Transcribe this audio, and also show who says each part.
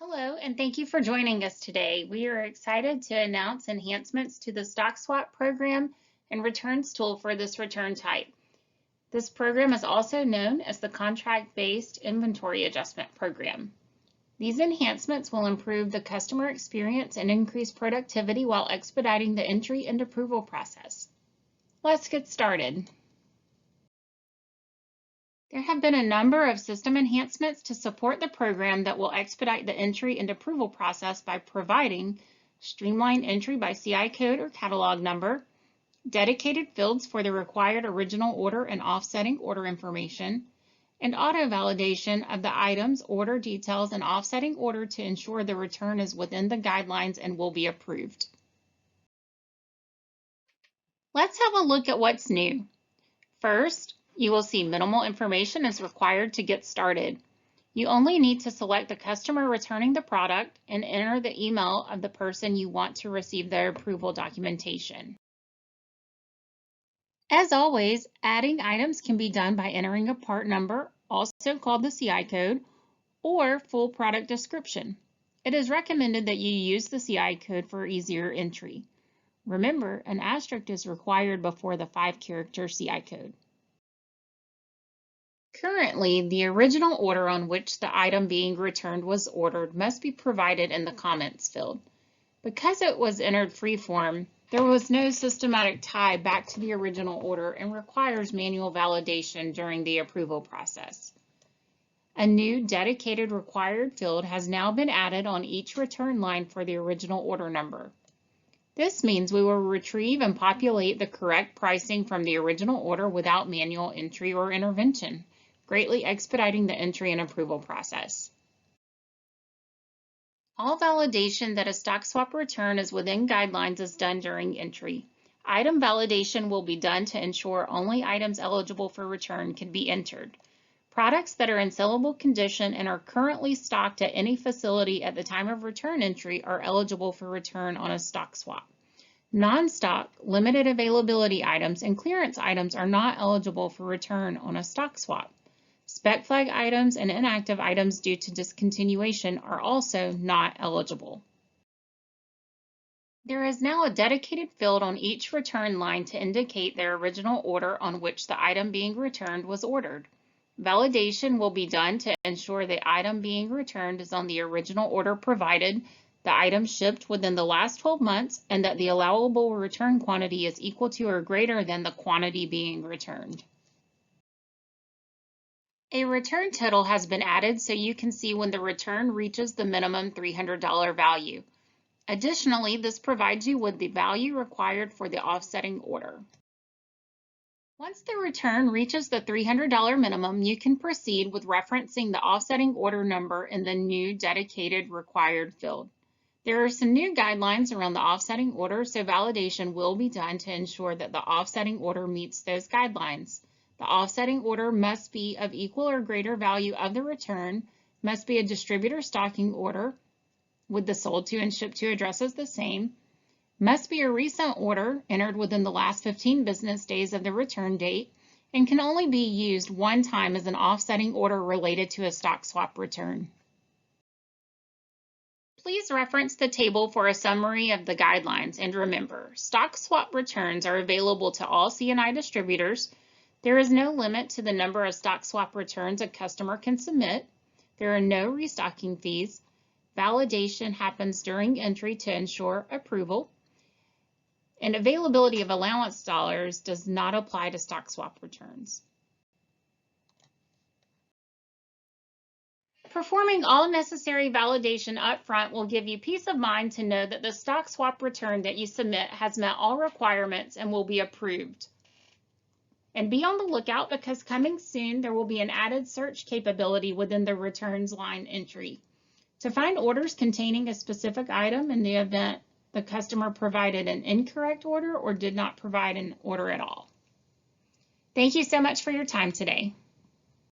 Speaker 1: Hello, and thank you for joining us today. We are excited to announce enhancements to the stock swap program and returns tool for this return type. This program is also known as the contract-based inventory adjustment program. These enhancements will improve the customer experience and increase productivity while expediting the entry and approval process. Let's get started. There have been a number of system enhancements to support the program that will expedite the entry and approval process by providing streamlined entry by CI code or catalog number, dedicated fields for the required original order and offsetting order information, and auto-validation of the items, order details, and offsetting order to ensure the return is within the guidelines and will be approved. Let's have a look at what's new. First, you will see minimal information is required to get started. You only need to select the customer returning the product and enter the email of the person you want to receive their approval documentation. As always, adding items can be done by entering a part number, also called the CI code, or full product description. It is recommended that you use the CI code for easier entry. Remember, an asterisk is required before the 5-character CI code. Currently, the original order on which the item being returned was ordered must be provided in the comments field. Because it was entered freeform, there was no systematic tie back to the original order and requires manual validation during the approval process. A new dedicated required field has now been added on each return line for the original order number. This means we will retrieve and populate the correct pricing from the original order without manual entry or intervention, greatly expediting the entry and approval process. All validation that a stock swap return is within guidelines is done during entry. Item validation will be done to ensure only items eligible for return can be entered. Products that are in sellable condition and are currently stocked at any facility at the time of return entry are eligible for return on a stock swap. Non-stock, limited availability items and clearance items are not eligible for return on a stock swap. Spec flag items and inactive items due to discontinuation are also not eligible. There is now a dedicated field on each return line to indicate their original order on which the item being returned was ordered. Validation will be done to ensure the item being returned is on the original order provided, the item shipped within the last 12 months, and that the allowable return quantity is equal to or greater than the quantity being returned. A return total has been added so you can see when the return reaches the minimum $300 value. Additionally, this provides you with the value required for the offsetting order. Once the return reaches the $300 minimum, you can proceed with referencing the offsetting order number in the new dedicated required field. There are some new guidelines around the offsetting order, so validation will be done to ensure that the offsetting order meets those guidelines. The offsetting order must be of equal or greater value of the return, must be a distributor stocking order with the sold to and shipped to addresses the same, must be a recent order entered within the last 15 business days of the return date, and can only be used one time as an offsetting order related to a stock swap return. Please reference the table for a summary of the guidelines, and remember, stock swap returns are available to all C&I distributors. There is no limit to the number of stock swap returns a customer can submit. There are no restocking fees. Validation happens during entry to ensure approval. And availability of allowance dollars does not apply to stock swap returns. Performing all necessary validation up front will give you peace of mind to know that the stock swap return that you submit has met all requirements and will be approved. And be on the lookout because coming soon there will be an added search capability within the returns line entry to find orders containing a specific item in the event the customer provided an incorrect order or did not provide an order at all. Thank you so much for your time today.